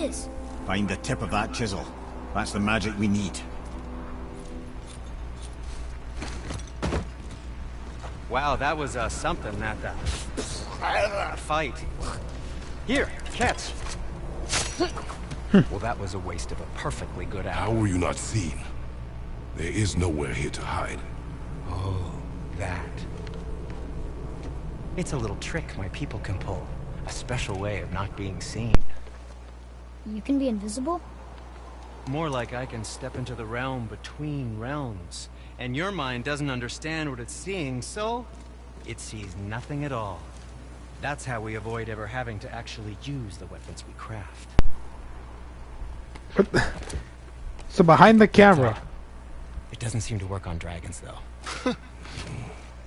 is? Find the tip of that chisel. That's the magic we need. Wow, that was something, that fight. Here, catch. Well, that was a waste of a perfectly good hour. How were you not seen? There is nowhere here to hide. Oh, that. It's a little trick my people can pull. A special way of not being seen. You can be invisible? More like I can step into the realm between realms. And your mind doesn't understand what it's seeing, so it sees nothing at all. That's how we avoid ever having to actually use the weapons we craft. So behind the camera. It doesn't seem to work on dragons, though.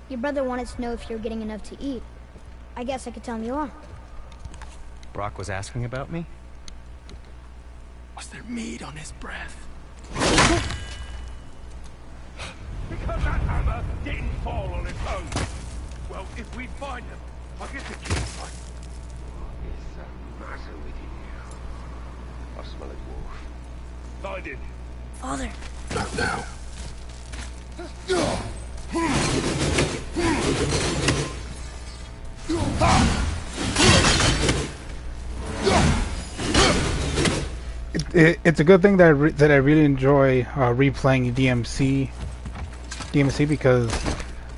Your brother wanted to know if you're getting enough to eat. I guess I could tell him you are. Brock was asking about me? Was there meat on his breath? Because that hammer didn't fall on its own. Well, if we find them, I'll get the key. What is the matter with you? I smell a wolf. Find it. Father. Not now. It's a good thing that I really enjoy replaying DMC because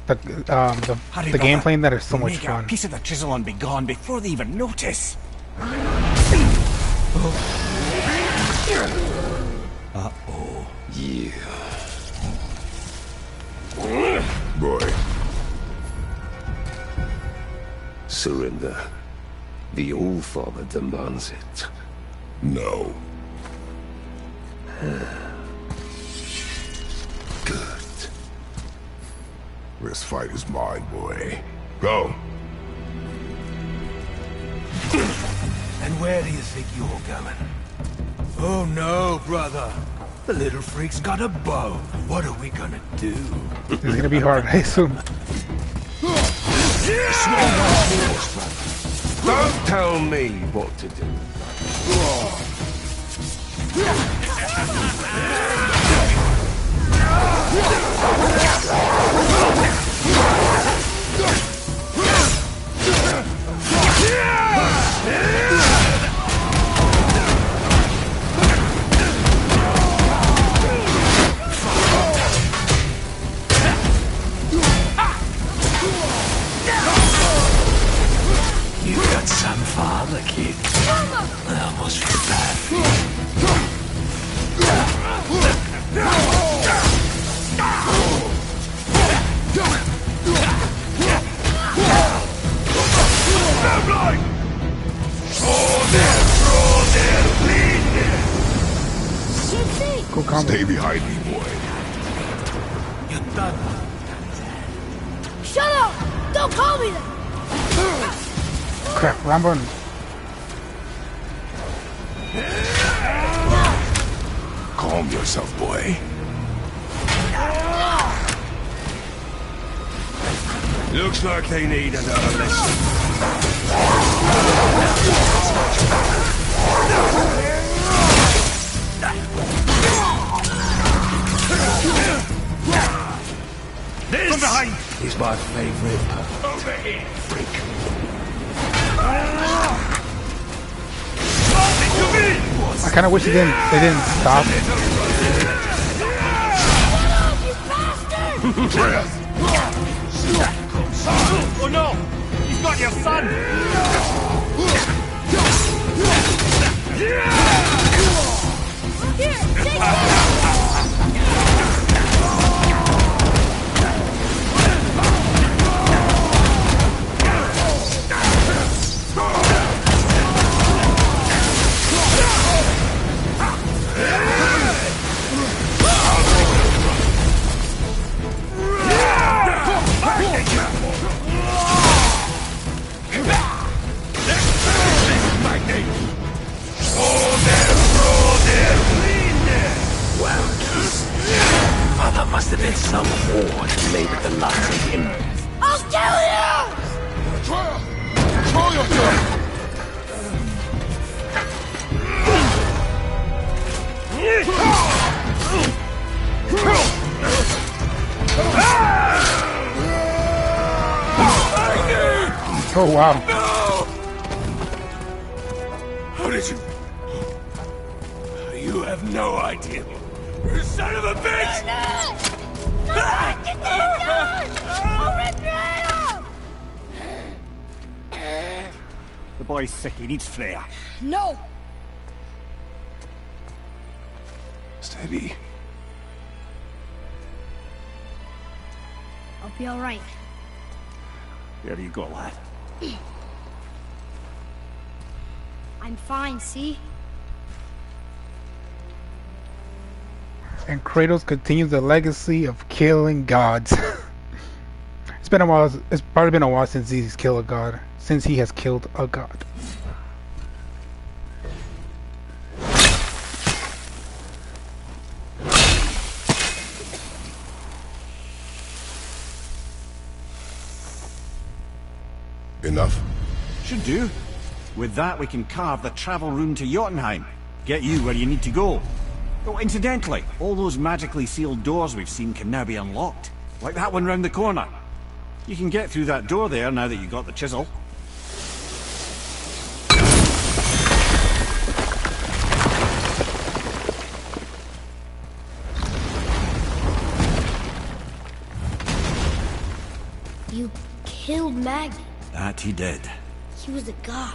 the gameplay in that is so much fun. A piece of the chisel and be gone before they even notice. Uh-oh. Yeah. Boy. Surrender. The All-Father demands it. No. Good. This fight is mine, boy. Go. And where do you think you're going? Oh no, brother. The little freak's got a bow. What are we gonna do? It's gonna be hard, I assume. Don't tell me what to do. You got some father, kid. I almost feel bad for you. Cool combo. Stay behind me, boy. You're done. Shut up! Don't call me that! Crap, Rambo. Calm yourself, boy. Looks like they need another lesson. This from behind He's my favorite. Over here, freak. I kind of wish they didn't stop. Oh no! You've got your son! Here, take this! Oh wow. No! How did you... You have no idea. You son of a bitch! The boy's sick, he needs Freya. No! Steady. I'll be alright. There you go, lad. I'm fine, see? And Kratos continues the legacy of killing gods. It's been a while. It's probably been a while since he's killed a god. Since he has killed a god. Enough. Should do. With that, we can carve the travel rune to Jotunheim. Get you where you need to go. Oh, incidentally, all those magically sealed doors we've seen can now be unlocked. Like that one round the corner. You can get through that door there now that you got the chisel. You killed Magni. That he did. He was a god.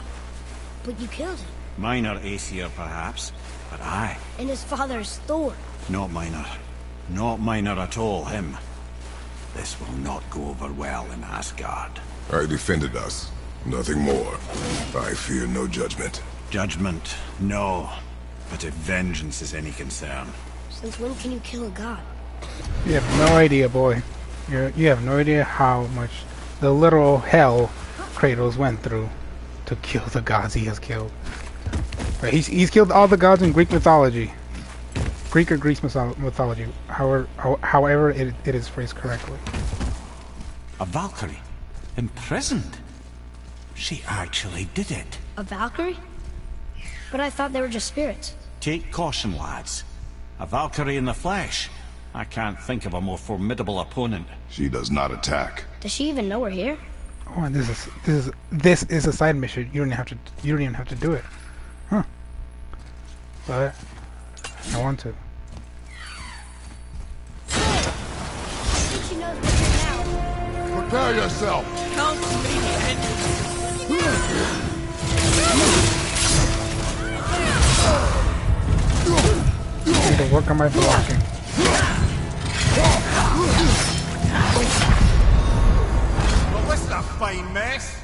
But you killed him. Minor Aesir, perhaps, but I. And his father's Thor. Not minor. Not minor at all, him. This will not go over well in Asgard. I defended us. Nothing more. I fear no judgment. Judgment, no. But if vengeance is any concern. Since when can you kill a god? You have no idea, boy. You have no idea how much the literal hell Kratos went through to kill the gods he has killed. But he's killed all the gods in Greek mythology. Greek or Greek mythology, however it is phrased correctly. A Valkyrie? Imprisoned? She actually did it. A Valkyrie? But I thought they were just spirits. Take caution, lads. A Valkyrie in the flesh. I can't think of a more formidable opponent. She does not attack. Does she even know we're here? Oh, and this is a side mission. You don't even have to do it, huh? But I want to. She knows we're here now. Prepare yourself! I need to work on my blocking. Well, this is a fine mess.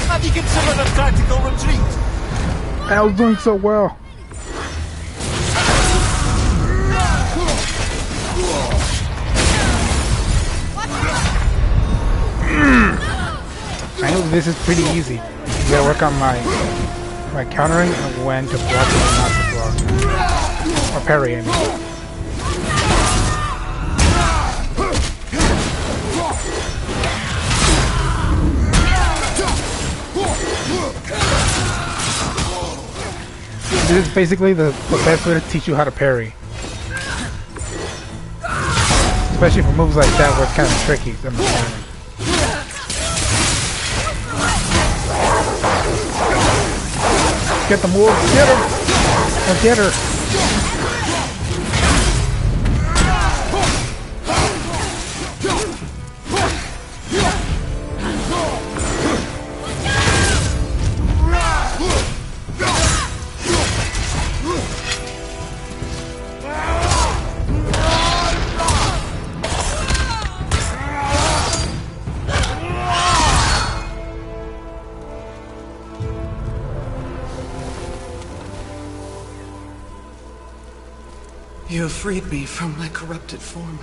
Have you considered a tactical retreat? I was doing so well. I know this is pretty easy. You gotta work on my countering and when to block and not to block. Or parry, I mean. This is basically the best way to teach you how to parry. Especially for moves like that where it's kind of tricky. Get the move, get him! Or get her! You have freed me from my corrupted form.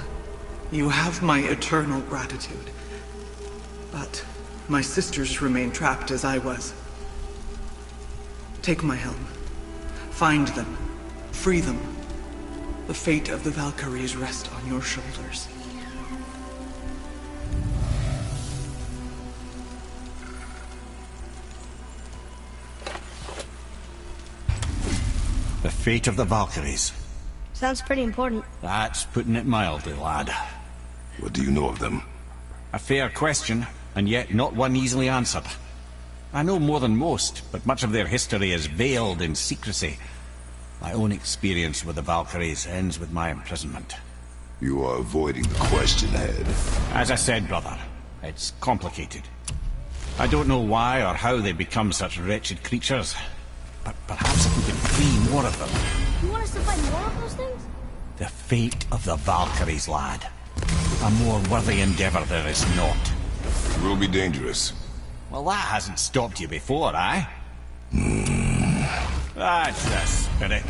You have my eternal gratitude. But my sisters remain trapped as I was. Take my helm. Find them. Free them. The fate of the Valkyries rests on your shoulders. The fate of the Valkyries. Sounds pretty important. That's putting it mildly, lad. What do you know of them? A fair question, and yet not one easily answered. I know more than most, but much of their history is veiled in secrecy. My own experience with the Valkyries ends with my imprisonment. You are avoiding the question, Head. As I said, brother, it's complicated. I don't know why or how they become such wretched creatures, but perhaps if we can free more of them. You want us to fight more of those things? The fate of the Valkyries, lad. A more worthy endeavor there is not. It will be dangerous. Well, that hasn't stopped you before, eh? That's the spirit.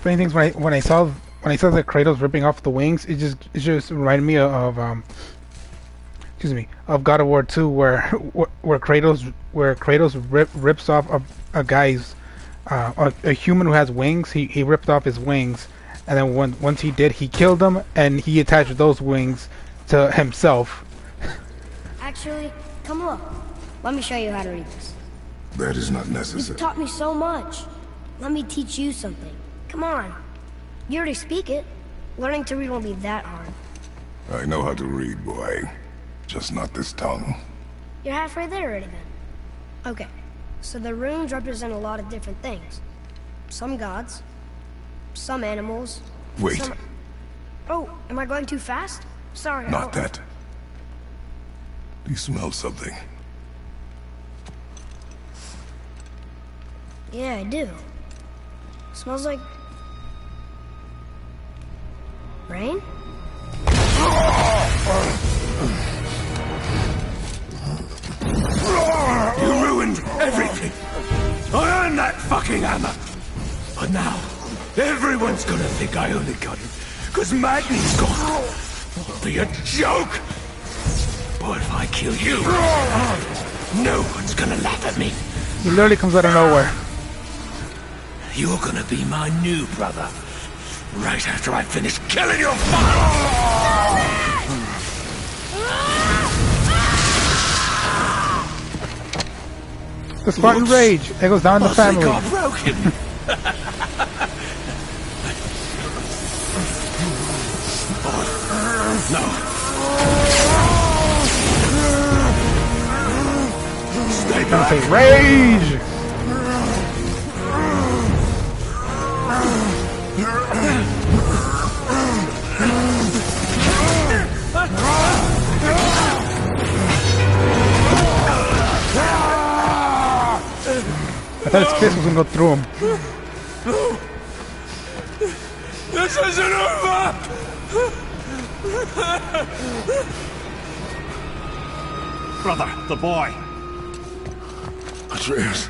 Funny things when I saw the Kratos ripping off the wings, it just reminded me of of God of War 2, where Kratos rips off a guy's a human who has wings. He ripped off his wings, and then once he did, he killed him, and he attached those wings to himself. Actually, come look. Let me show you how to read this. That is not necessary. You've taught me so much. Let me teach you something. Come on. You already speak it. Learning to read won't be that hard. I know how to read, boy. Just not this tongue. You're halfway there already then. Okay, so the runes represent a lot of different things. Some gods, some animals. Wait. Some... Oh, am I going too fast? Sorry. Not that. Do you smell something? Yeah, I do. Smells like... rain? You ruined everything! I earned that fucking hammer! But now, everyone's gonna think I only got it because Magni's gone. It'll be a joke! But if I kill you, no one's gonna laugh at me. He literally comes out of nowhere. You're gonna be my new brother. Right after I finish killing your father! The Spartan rage. It goes down the family. I broke him. No. Stay back. Say rage. I thought his fist was gonna go through him. This isn't over! Brother, the boy. Atreus.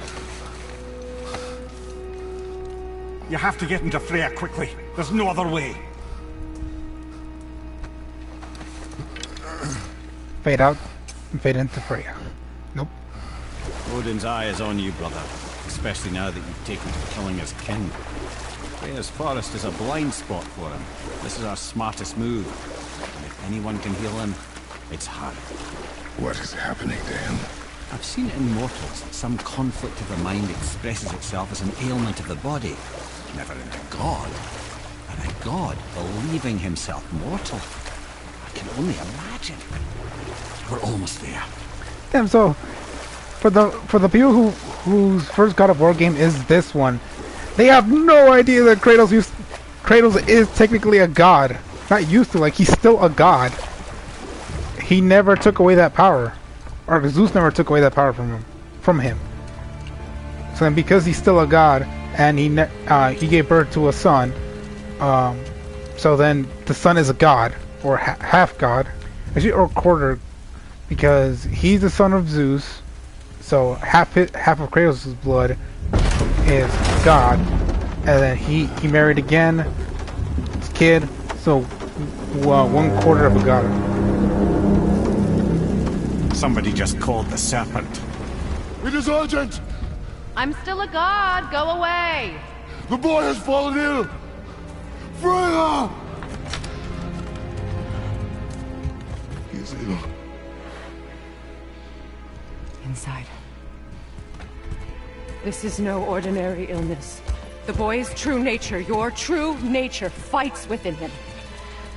You have to get into Freya quickly. There's no other way. Fade out and fade into Freya. Nope. Odin's eye is on you, brother. Especially now that you've taken to killing his kin. Freya's forest is a blind spot for him. This is our smartest move. And if anyone can heal him, it's her. What is happening to him? I've seen it in mortals that some conflict of the mind expresses itself as an ailment of the body. Never in a god. And a god believing himself mortal. I can only imagine. We're almost there. Damn, so for the people whose first God of War game is this one, they have no idea that Kratos is technically a god. Not used to, like, he's still a god. He never took away that power, or Zeus never took away that power from him. So then, because he's still a god, and he gave birth to a son, so then the son is a god, or half god, actually, or quarter, because he's the son of Zeus. So half of Kratos' blood is God, and then he married again, his kid. So 1/4 of a god. Somebody just called the serpent. It is urgent! I'm still a god. Go away. The boy has fallen ill! Freya! He is ill. Inside. This is no ordinary illness. The boy's true nature, your true nature, fights within him.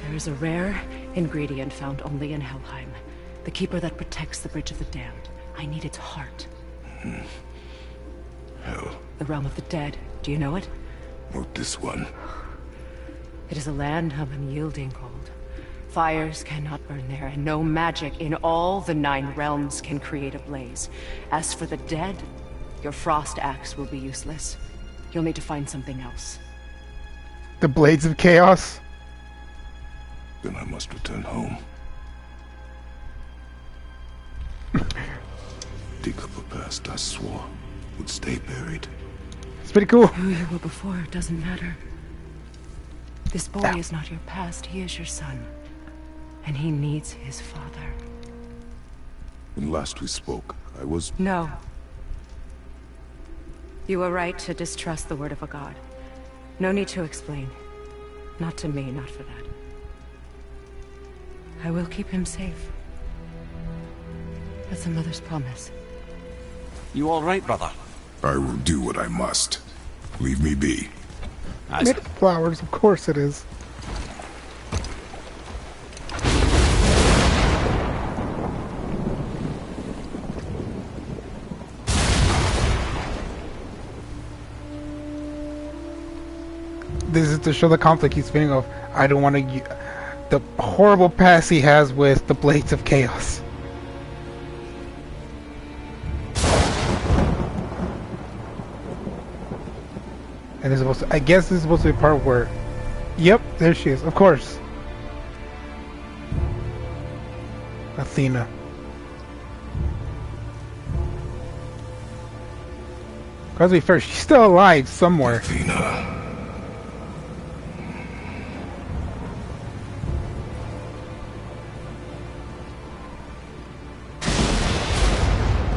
There is a rare ingredient found only in Helheim. The keeper that protects the Bridge of the Damned. I need its heart. Hell. The realm of the dead. Do you know it? Not this one. It is a land of unyielding cold. Fires cannot burn there, and no magic in all the 9 realms can create a blaze. As for the dead, your frost axe will be useless. You'll need to find something else. The Blades of Chaos? Then I must return home. Dig up a past I swore would stay buried. It's pretty cool. Who you were before, it doesn't matter. This boy is not your past, he is your son. And he needs his father. When last we spoke, I was... No. You were right to distrust the word of a god. No need to explain. Not to me, not for that. I will keep him safe. That's a mother's promise. You all right, brother? I will do what I must. Leave me be. As Made of flowers, of course it is. This is to show the conflict he's feeling of, I don't want to... The horrible past he has with the Blades of Chaos. And it's supposed to, I guess this is supposed to be a part where... Yep, there she is, of course. Athena. Gotta be fair, she's still alive somewhere. Athena.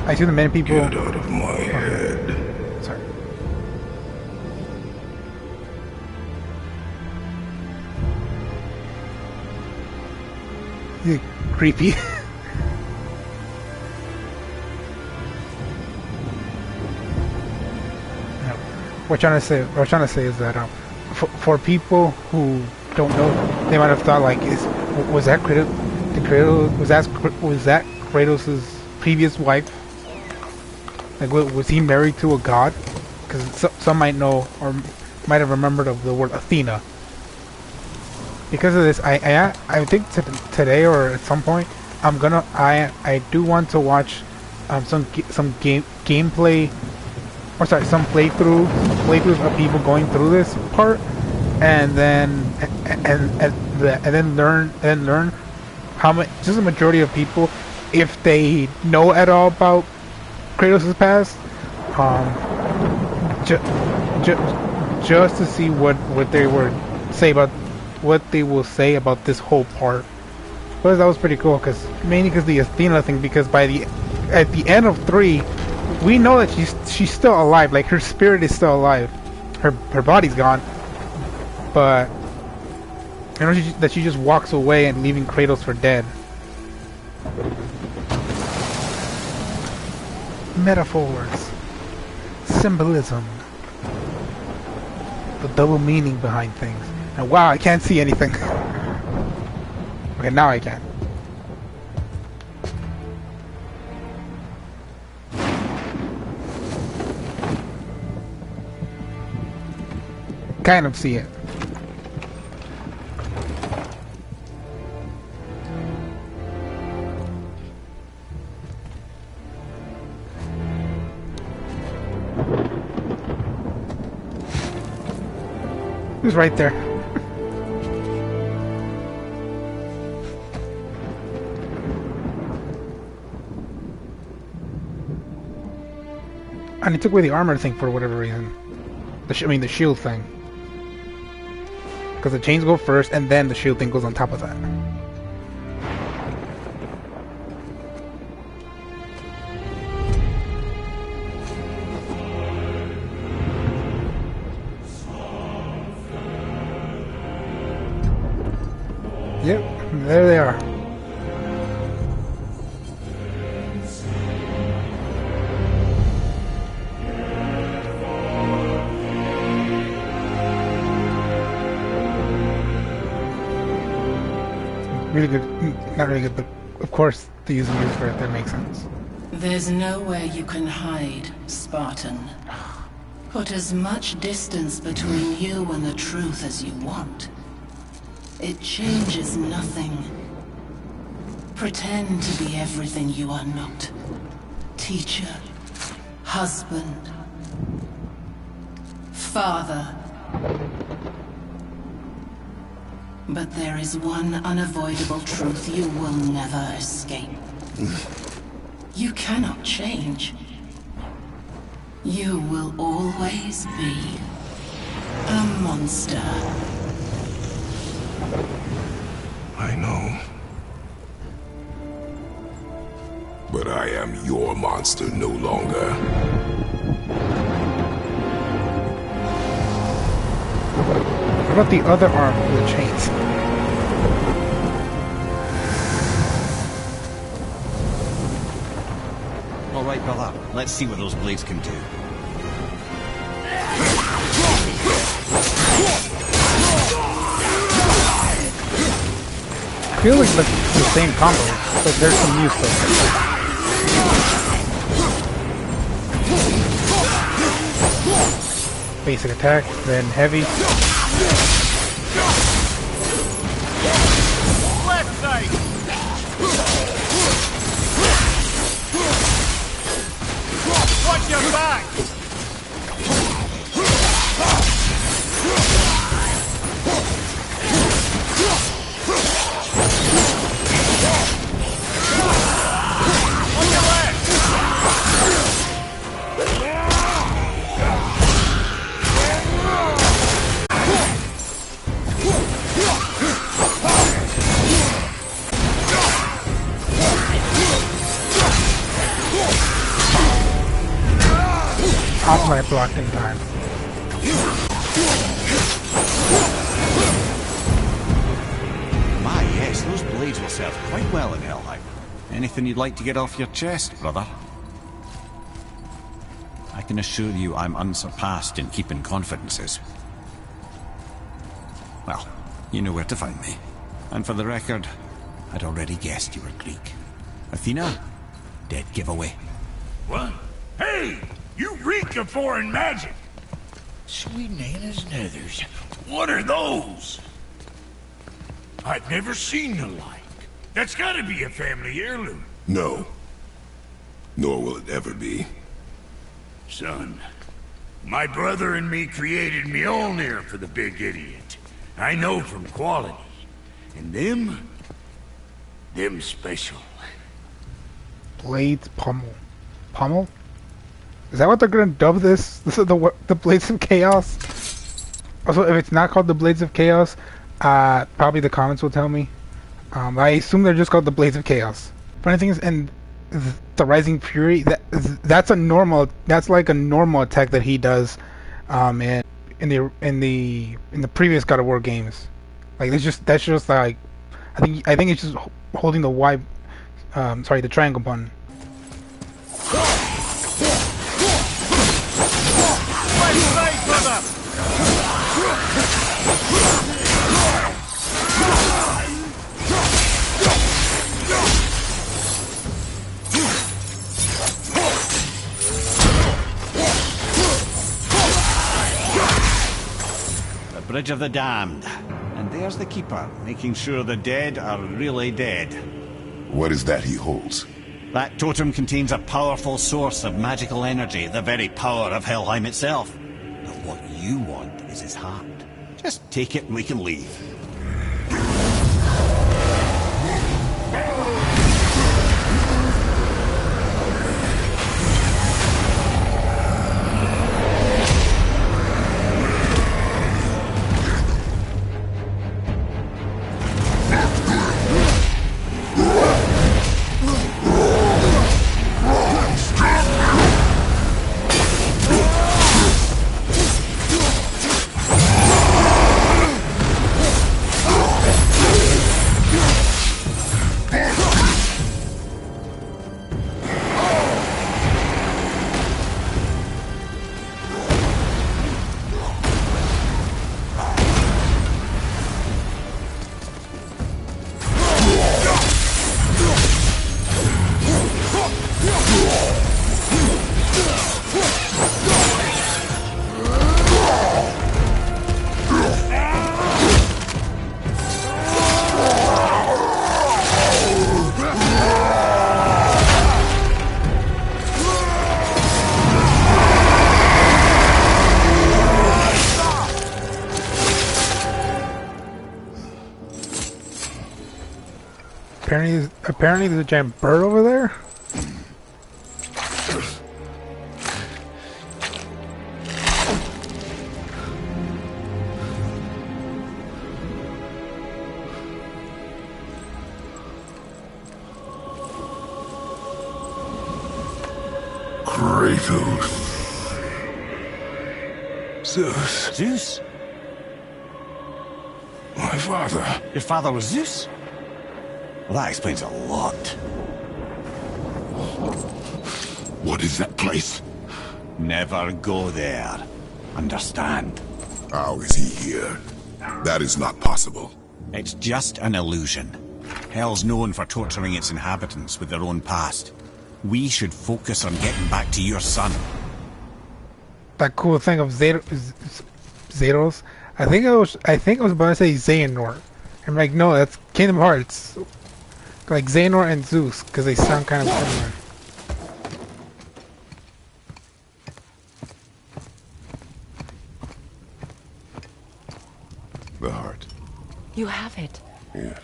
I see the many people... Get out of my head. Sorry. Creepy. What I'm trying to say is that for people who don't know, they might have thought like, was that Kratos' previous wife? Like, was he married to a god? Because some might know or might have remembered of the word Athena. Because of this, I think today or at some point, I do want to watch some gameplay, or sorry, some playthroughs of people going through this part, and then learn how much, just the majority of people, if they know at all about Kratos' past, just to see what they will say about this whole part. But that was pretty cool, mainly because the Athena thing. Because at the end of 3, we know that she's still alive. Like, her spirit is still alive. Her body's gone, but you know that she just walks away and leaving Kratos for dead. Metaphors, symbolism, the double meaning behind things. And wow, I can't see anything. Okay, now I can. Kind of see it. It was right there. And he took away the armor thing for whatever reason. The shield thing. Because the chains go first, and then the shield thing goes on top of that. Yep, there they are. really good, not really good, but of course they use the music for it. That makes sense. There's nowhere you can hide, Spartan. Put as much distance between you and the truth as you want. It changes nothing. Pretend to be everything you are not. Teacher, husband, father. But there is one unavoidable truth you will never escape. You cannot change. You will always be a monster. I know. But I am your monster no longer. What about the other arm with the chains? All right, brother. Let's see what those blades can do. I feel like it's the same combo, but there's some new stuff. Basic attack, then heavy. Left side! Watch your back! On your left! I blocked in time. My, yes, those blades will serve quite well in Helheim. Anything you'd like to get off your chest, brother? I can assure you I'm unsurpassed in keeping confidences. Well, you know where to find me. And for the record, I'd already guessed you were Greek. Athena? Dead giveaway. What? Hey! You reek of foreign magic! Sweet Nana's nethers. What are those? I've never seen the like. That's gotta be a family heirloom. No. Nor will it ever be. Son, my brother and me created Mjolnir for the big idiot. I know from quality. And them special. Blades pummel. Pummel? Is that what they're gonna dub this? This is the Blades of Chaos? Also, if it's not called the Blades of Chaos, probably the comments will tell me. I assume they're just called the Blades of Chaos. Funny thing is, and the Rising Fury, that's like a normal attack that he does, in the previous God of War games. Like that's just like, I think it's just holding the Y, the triangle button. Bridge of the Damned. And there's the Keeper, making sure the dead are really dead. What is that he holds? That totem contains a powerful source of magical energy, the very power of Helheim itself. But what you want is his heart. Just take it and we can leave. Apparently there's a giant bird over there. Kratos. Zeus. Zeus? My father. Your father was Zeus? Well, that explains a lot. What is that place? Never go there. Understand? How is he here? That is not possible. It's just an illusion. Hell's known for torturing its inhabitants with their own past. We should focus on getting back to your son. That cool thing of Zeros. I think I was about to say Xehanort. I'm like, no, that's Kingdom Hearts. Like Xehanort and Zeus, because they sound kind of similar. The heart. You have it. Yes.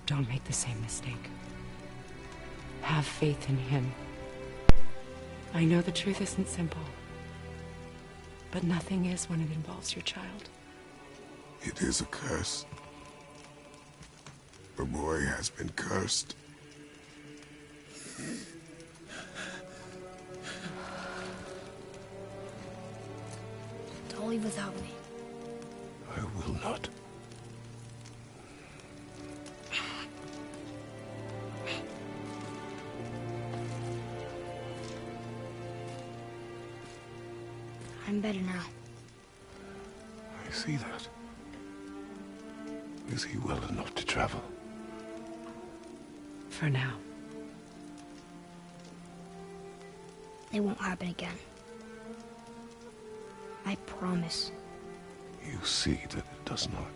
Don't make the same mistake. Have faith in him. I know the truth isn't simple, but nothing is when it involves your child. It is a curse. The boy has been cursed. Don't leave without me. I will not. I'm better now. I see that. Is he well enough to travel? For now. It won't happen again. I promise. You see that it does not.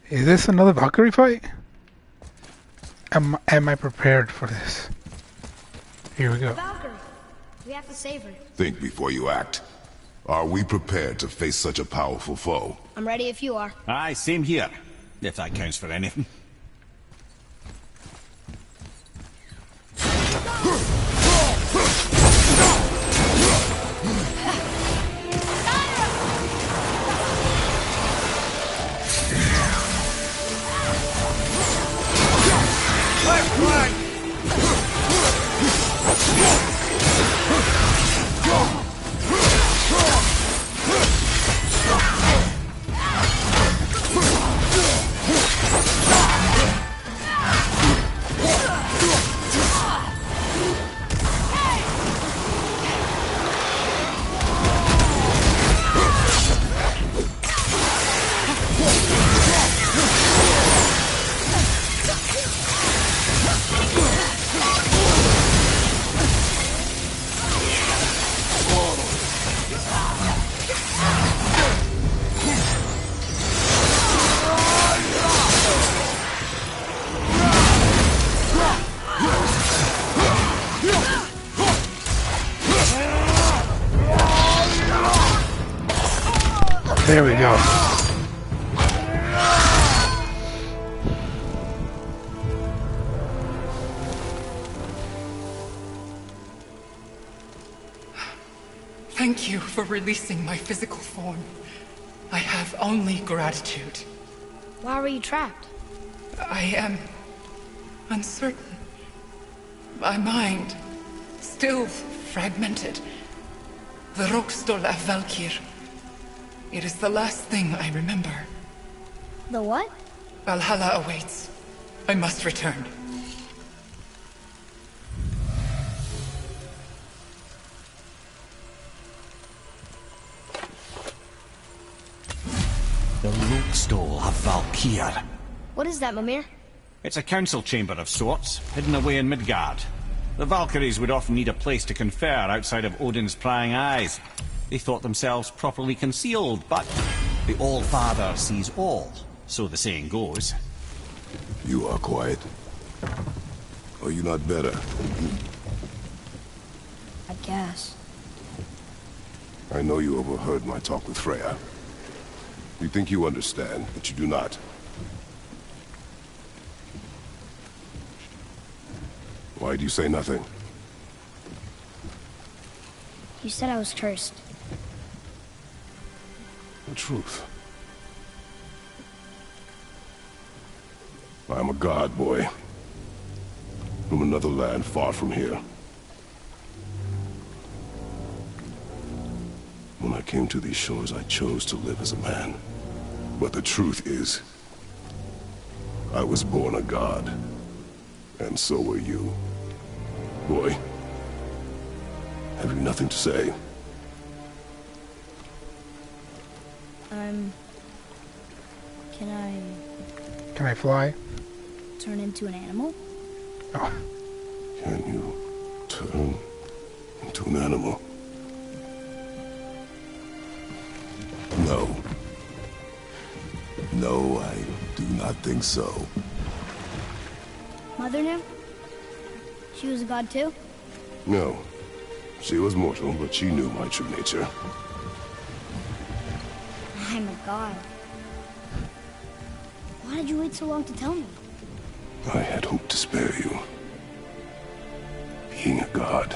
Is this another Valkyrie fight? Am I prepared for this? Here we go. Valkyrie! We have to save her. Think before you act. Are we prepared to face such a powerful foe? I'm ready if you are. Aye, same here. If that counts for anything. There we go. Thank you for releasing my physical form. I have only gratitude. Why were you trapped? I am uncertain. My mind still fragmented. The Rokstol of Valkyrie. It is the last thing I remember. The what? Valhalla awaits. I must return. The Rokstol of Valkyrie. What is that, Mimir? It's a council chamber of sorts, hidden away in Midgard. The Valkyries would often need a place to confer outside of Odin's prying eyes. They thought themselves properly concealed, but The All-Father sees all, so the saying goes. You are quiet. Are you not better? I guess. I know you overheard my talk with Freya. You think you understand, but you do not. Why do you say nothing? You said I was cursed. The truth. I am a god, boy. From another land far from here. When I came to these shores, I chose to live as a man. But the truth is, I was born a god. And so were you. Boy, have you nothing to say? Can I fly? Turn into an animal? Oh. Can you turn into an animal? No. No, I do not think so. Mother knew? She was a god too? No. She was mortal, but she knew my true nature. I'm a god. Why did you wait so long to tell me? I had hoped to spare you. Being a god,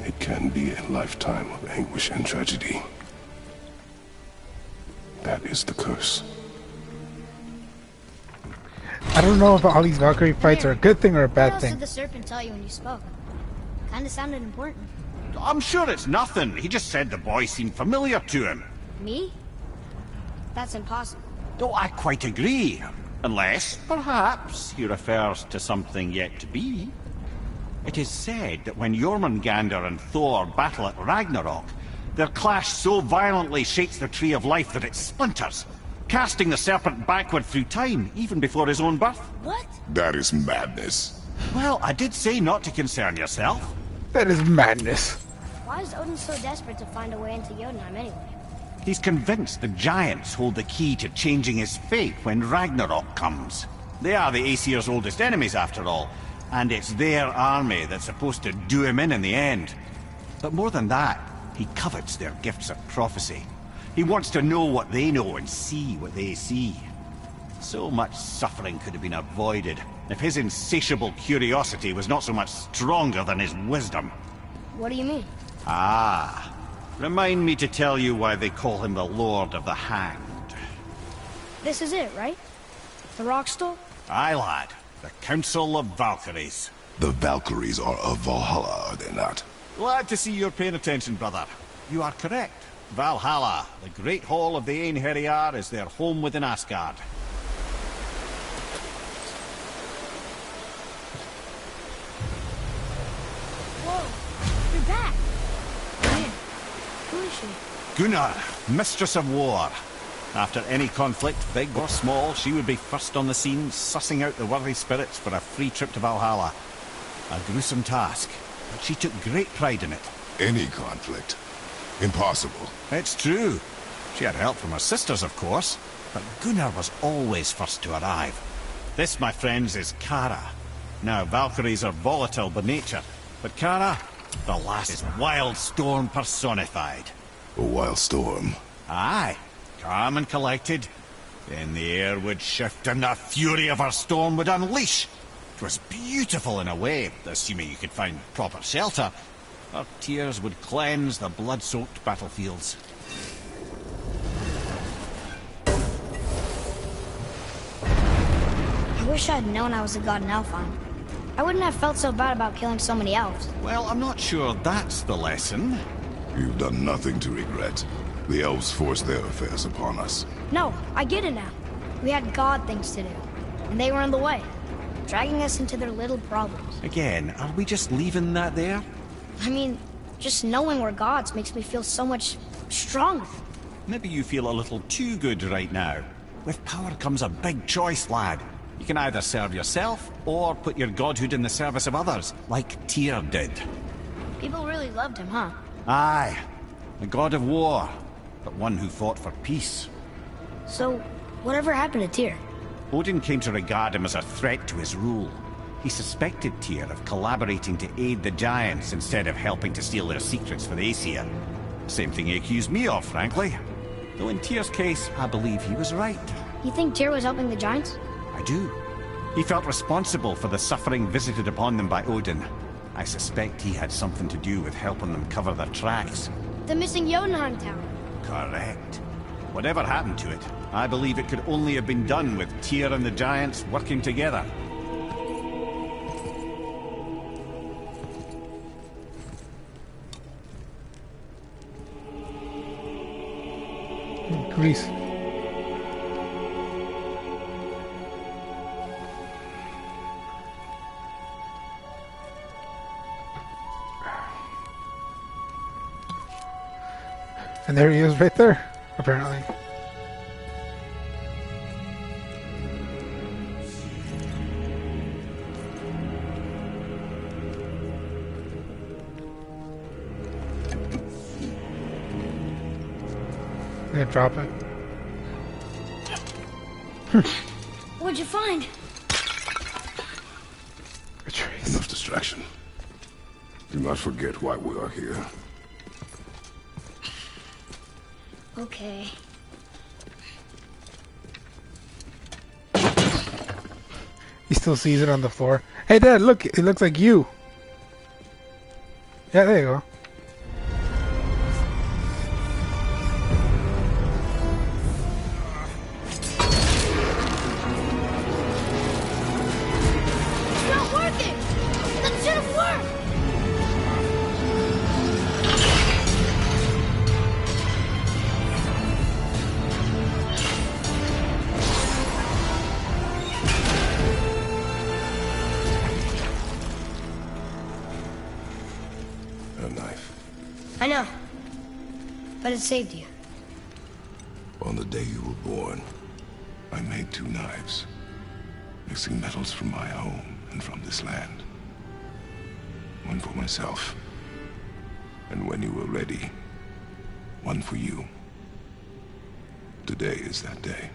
it can be a lifetime of anguish and tragedy. That is the curse. I don't know if all these Valkyrie fights are a good thing or a bad What else thing. did the serpent tell you when you spoke? Kinda sounded important. I'm sure it's nothing. He just said the boy seemed familiar to him. Me? That's impossible. Oh, I quite agree. Unless, perhaps, he refers to something yet to be. It is said that when Jormungandr and Thor battle at Ragnarok, their clash so violently shakes the Tree of Life that it splinters, casting the serpent backward through time, even before his own birth. What? That is madness. Well, I did say not to concern yourself. That is madness. Why is Odin so desperate to find a way into Jotunheim anyway? He's convinced the giants hold the key to changing his fate when Ragnarok comes. They are the Aesir's oldest enemies, after all, and it's their army that's supposed to do him in the end. But more than that, he covets their gifts of prophecy. He wants to know what they know and see what they see. So much suffering could have been avoided if his insatiable curiosity was not so much stronger than his wisdom. What do you mean? Ah, remind me to tell you why they call him the Lord of the Hanged. This is it, right? The rock stone? Aye, lad. The Council of Valkyries. The Valkyries are of Valhalla, are they not? Glad to see you're paying attention, brother. You are correct. Valhalla, the great hall of the Einherjar, is their home within Asgard. Whoa, you're back. Man, who is she? Gunnar, Mistress of War. After any conflict, big or small, she would be first on the scene, sussing out the worthy spirits for a free trip to Valhalla. A gruesome task, but she took great pride in it. Any conflict. Impossible. It's true. She had help from her sisters, of course, but Gunnar was always first to arrive. This, my friends, is Kara. Now, Valkyries are volatile by nature, but Kara, the last, is wild storm personified. A wild storm. Aye, calm and collected. Then the air would shift and the fury of her storm would unleash. It was beautiful in a way, assuming you could find proper shelter. Her tears would cleanse the blood-soaked battlefields. I wish I'd known I was a god in Alfheim. I wouldn't have felt so bad about killing so many elves. Well, I'm not sure that's the lesson. You've done nothing to regret. The elves forced their affairs upon us. No, I get it now. We had god things to do, and they were in the way, dragging us into their little problems. Again, are we just leaving that there? I mean, just knowing we're gods makes me feel so much stronger. Maybe you feel a little too good right now. With power comes a big choice, lad. You can either serve yourself, or put your godhood in the service of others, like Tyr did. People really loved him, huh? Aye. The god of war. but one who fought for peace. So, whatever happened to Tyr? Odin came to regard him as a threat to his rule. He suspected Tyr of collaborating to aid the giants instead of helping to steal their secrets for the Aesir. Same thing he accused me of, frankly. Though in Tyr's case, I believe he was right. You think Tyr was helping the giants? I do. He felt responsible for the suffering visited upon them by Odin. I suspect he had something to do with helping them cover their tracks. The missing Jotunheim tower. Correct. Whatever happened to it, I believe it could only have been done with Tyr and the giants working together. Greece. And there he is right there, apparently. I'm gonna drop it. What'd you find? A trace. Enough distraction. Do not forget why we are here. Okay. He still sees it on the floor. Hey, Dad, look! It looks like you. Yeah, there you go. It's not working! That should have worked! A knife. I know. But it saved you. On the day you were born, I made 2 knives, mixing metals from my home and from this land. One for myself, and when you were ready, one for you. Today is that day.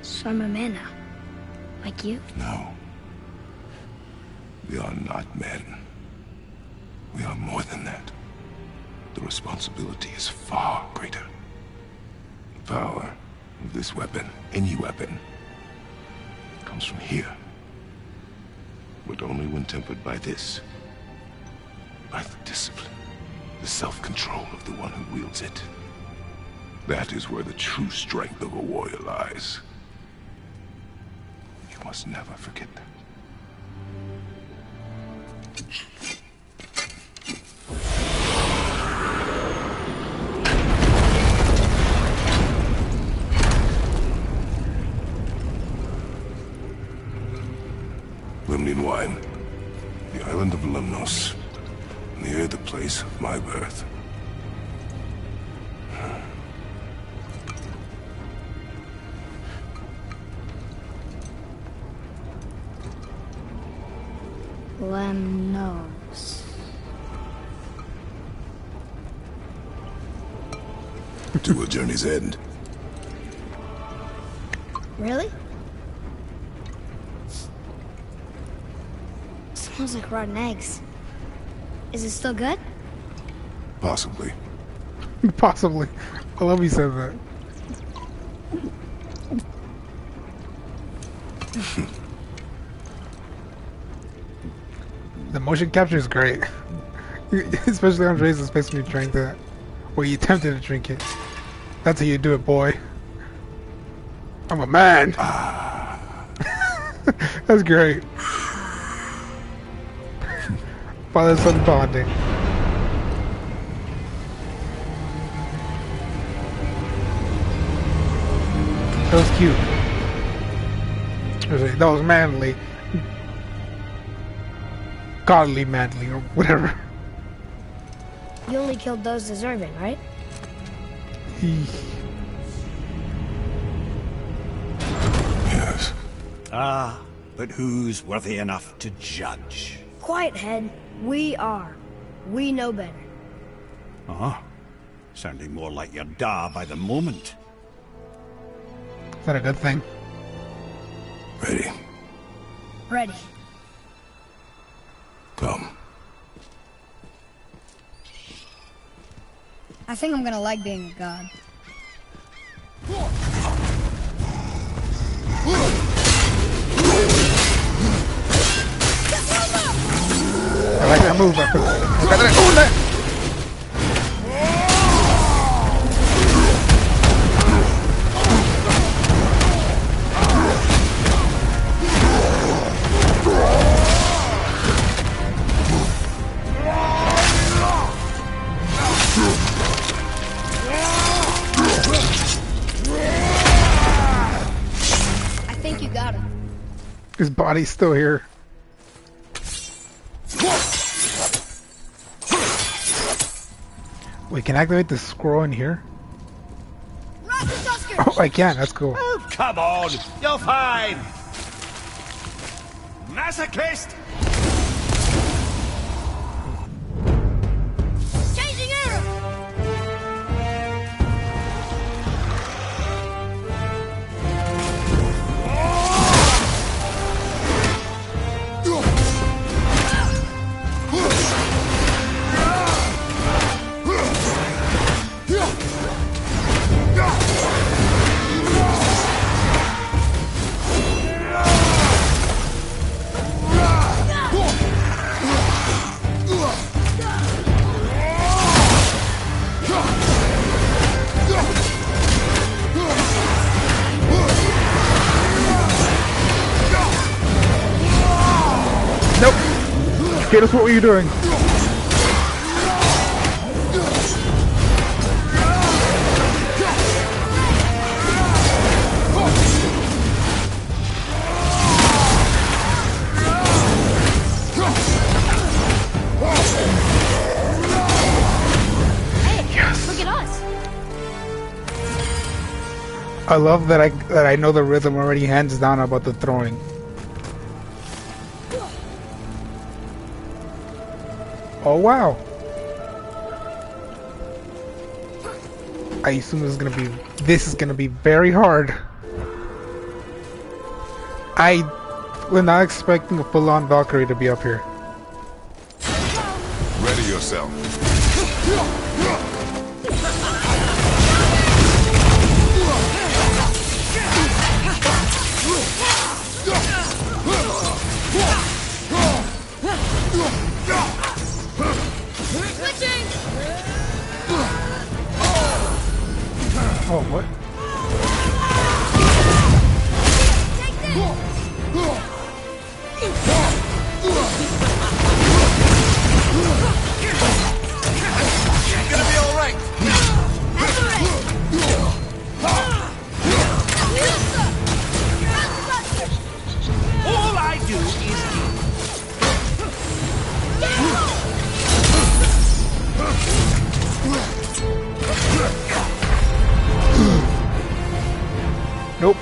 So I'm a man now. Like you? No. We are not men. We are more than that. The responsibility is far greater. The power of this weapon, any weapon, comes from here. But only when tempered by this. By the discipline, the self-control of the one who wields it. That is where the true strength of a warrior lies. You must never forget that. Lemnian wine, the island of Lemnos, near the place of my birth. Lemnos. To a journey's end. Really? Smells like rotten eggs. Is it still good? Possibly. Possibly. I love he said that. The motion capture is great. Especially on Dre's face when you drank that. Or you attempted to drink it. That's how you do it, boy. I'm a man. That's great. Father-son bonding. That was cute. That was manly. Godly manly, or whatever. You only killed those deserving, right? Yes. Ah, but who's worthy enough to judge? Quiet, head. We are. We know better. Uh-huh. Sounding more like your da by the moment. Is that a good thing? Ready? Ready. Come. I think I'm gonna like being a god. I like that move. Oh, that. I think you got him. His body's still here. We can activate the scroll in here. Oh, I can. That's cool. Oh, come on! You're fine! Masochist! Changing arrow! Nope. Kratos, what were you doing? Look at us! I love that I know the rhythm already, hands down, about the throwing. Oh wow! I assume this is gonna be very hard. I was not expecting a full-on Valkyrie to be up here. Ready yourself. Oh, what? You're gonna be alright! All I do is Nope.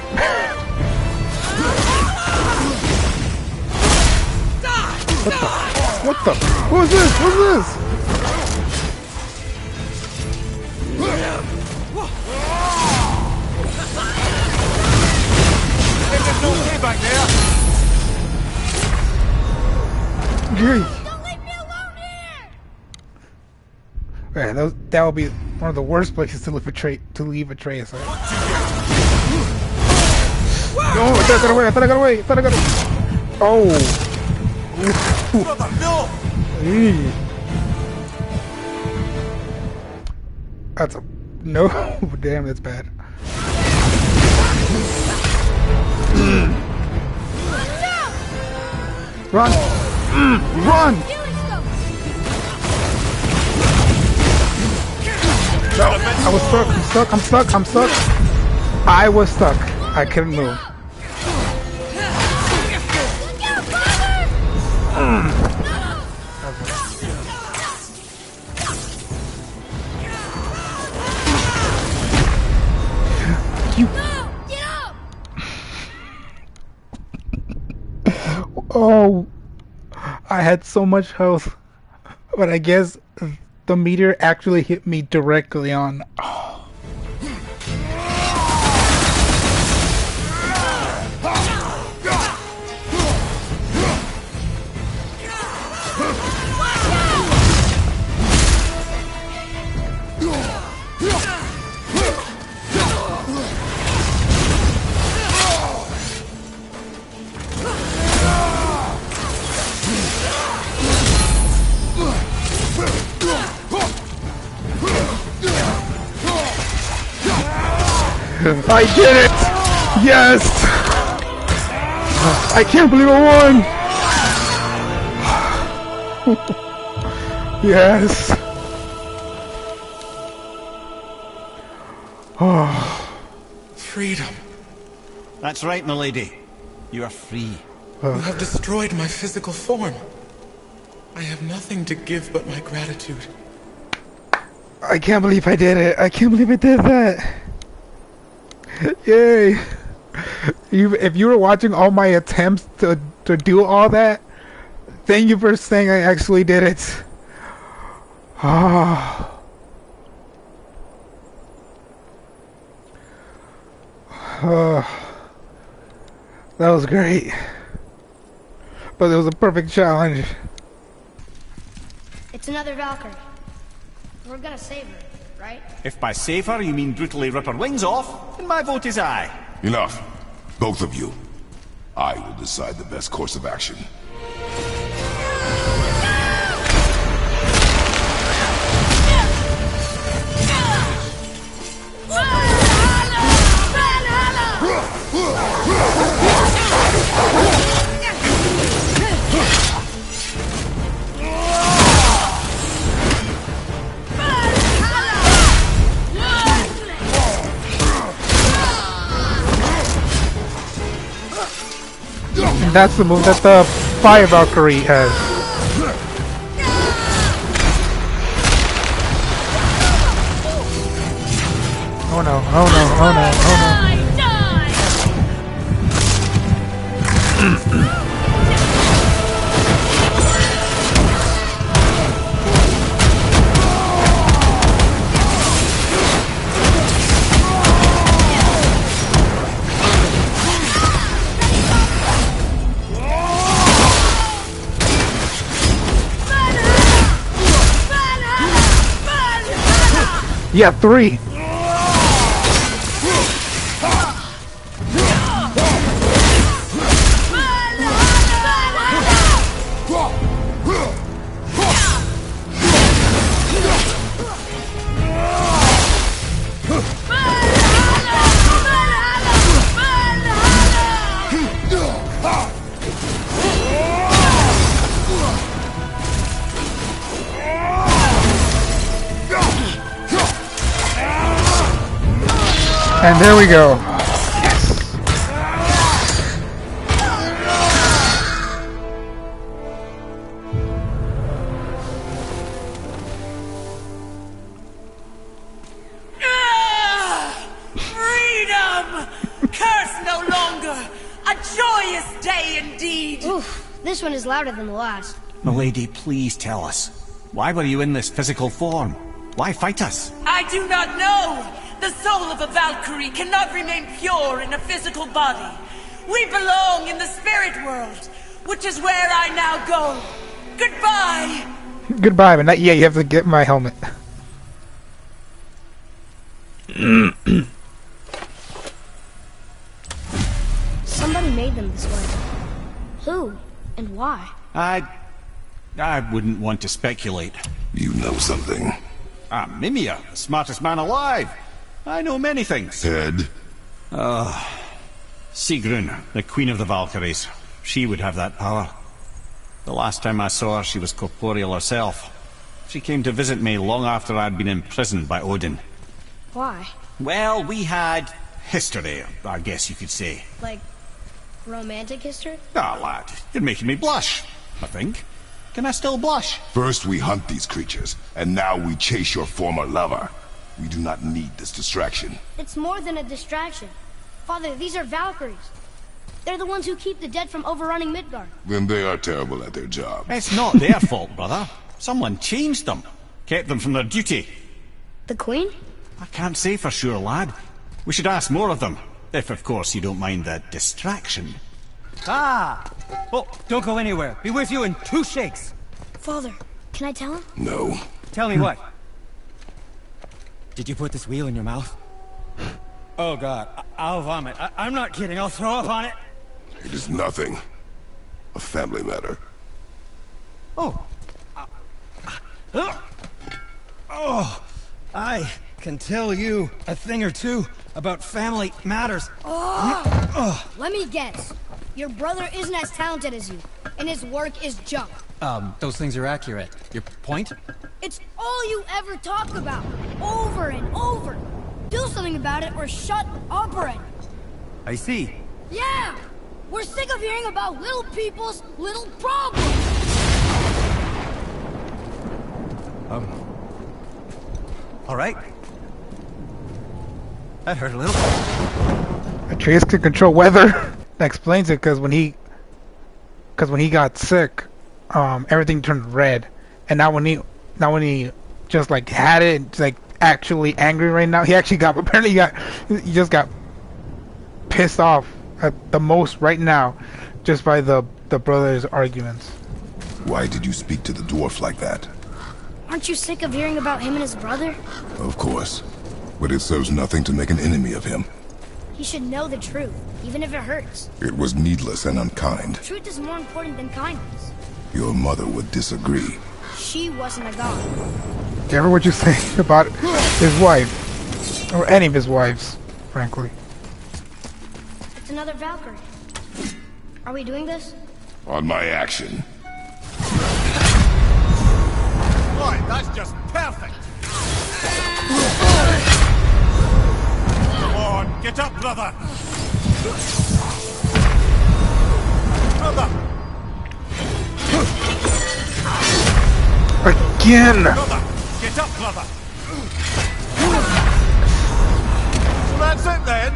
What the? Who's this? Who's this? there's no way back there! Gee. Don't leave me alone here! Man, that would be one of the worst places to leave Atreus. No, I thought I got away. Oh. Brother, no! Eee. That's a no. Damn, that's bad. Run! Run! No, I was stuck. I'm stuck. I was stuck. I couldn't move. Oh, I had so much health, but I guess the meteor actually hit me directly on. I did it! Yes! I can't believe I won! Yes! Oh. Freedom. That's right, milady. You are free. You have destroyed my physical form. I have nothing to give but my gratitude. I can't believe I did it. I can't believe I did that. Yay. If you were watching all my attempts to do all that, thank you for saying I actually did it. Ah. That was great. But it was a perfect challenge. It's another Valkyrie. We're gonna save her, right? If by save her you mean brutally rip her wings off, then my vote is aye. Enough. Both of you. I will decide the best course of action. And that's the move that the Fire Valkyrie has. Oh no, oh no, oh no, oh no. Yeah, 3. And there we go. Yes. Freedom! Curse no longer! A joyous day indeed! Oof, this one is louder than the last. Milady, please tell us. Why were you in this physical form? Why fight us? I do not know! The soul of a Valkyrie cannot remain pure in a physical body. We belong in the spirit world, which is where I now go. Goodbye! Goodbye, but not yet. You have to get my helmet. Somebody made them this way. Who? And why? I wouldn't want to speculate. You know something. I'm Mimir, the smartest man alive. I know many things. Head? Sigrun, the queen of the Valkyries. She would have that power. The last time I saw her, she was corporeal herself. She came to visit me long after I'd been imprisoned by Odin. Why? Well, we had history, I guess you could say. Like, romantic history? Ah, lad, you're making me blush, I think. Can I still blush? First we hunt these creatures, and now we chase your former lover. We do not need this distraction. It's more than a distraction. Father, these are Valkyries. They're the ones who keep the dead from overrunning Midgard. Then they are terrible at their job. It's not their fault, brother. Someone changed them. Kept them from their duty. The Queen? I can't say for sure, lad. We should ask more of them. If, of course, you don't mind the distraction. Ah! Oh, don't go anywhere. Be with you in 2 shakes. Father, can I tell him? No. Tell me what? Did you put this wheel in your mouth? Oh God, I'll vomit. I'm not kidding. I'll throw up on it. It is nothing. A family matter. Oh. Oh, I can tell you a thing or two about family matters. Let me guess. Your brother isn't as talented as you, and his work is junk. Those things are accurate. Your point? It's all you ever talk about, over and over. Do something about it or shut up already. I see. Yeah! We're sick of hearing about little people's little problems! All right. That hurt a little. Atreus can control weather. That explains it, because when he got sick, everything turned red, and now when he just like had it, like actually angry right now, he just got pissed off at the most right now, just by the brothers' arguments. Why did you speak to the dwarf like that? Aren't you sick of hearing about him and his brother? Of course. But it serves nothing to make an enemy of him. He should know the truth, even if it hurts. It was needless and unkind. Truth is more important than kindness. Your mother would disagree. She wasn't a god. Careful what you say about his wife, or any of his wives, frankly. It's another Valkyrie. Are we doing this? On my action. Right, that's just perfect. Come on, get up, brother. Brother. Again! Brother, get up, brother. So that's it then.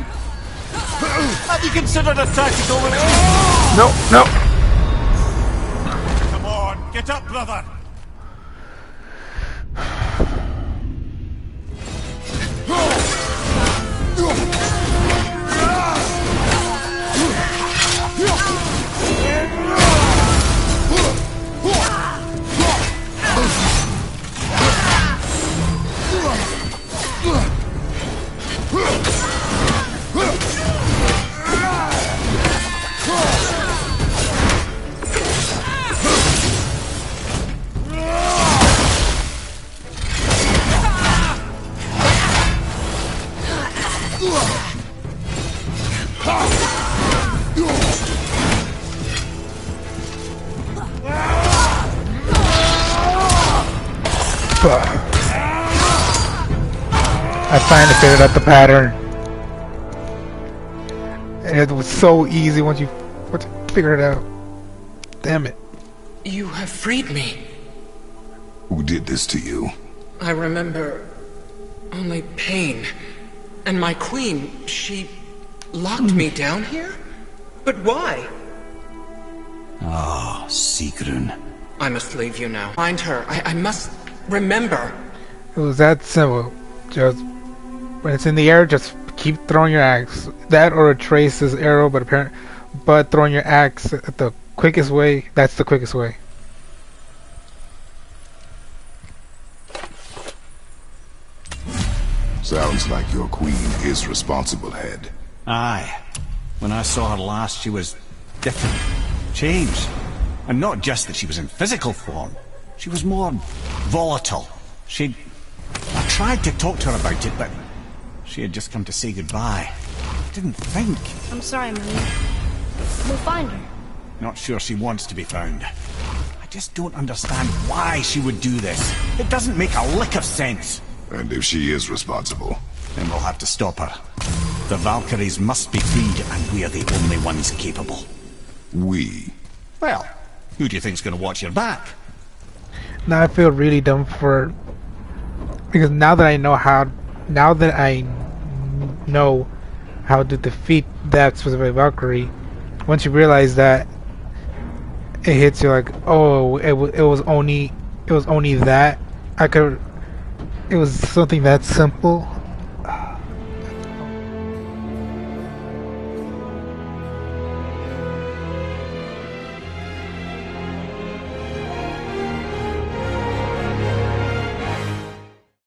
Have you considered a tactical No, no. Come on, get up, brother. I finally figured out the pattern. And it was so easy once you figure it out. Damn it. You have freed me. Who did this to you? I remember only pain. And my queen, she locked me down here? But why? Ah, Sigrun. I must leave you now. Find her. I must remember. It was that simple. Just when it's in the air, just keep throwing your axe. That or a Trace's arrow, but throwing your axe at the quickest way. That's the quickest way. Sounds like your queen is responsible, Head. Aye. When I saw her last, she was different. Changed. And not just that she was in physical form. She was more volatile. I tried to talk to her about it, but she had just come to say goodbye. I didn't think. I'm sorry, Maria. We'll find her. Not sure she wants to be found. I just don't understand why she would do this. It doesn't make a lick of sense. And if she is responsible? Then we'll have to stop her. The Valkyries must be freed, and we're the only ones capable. We? Well, who do you think's gonna watch your back? Now I feel really dumb because now that I know how to defeat that specific Valkyrie, once you realize that, it hits you like, oh, it was only that. it was something that simple,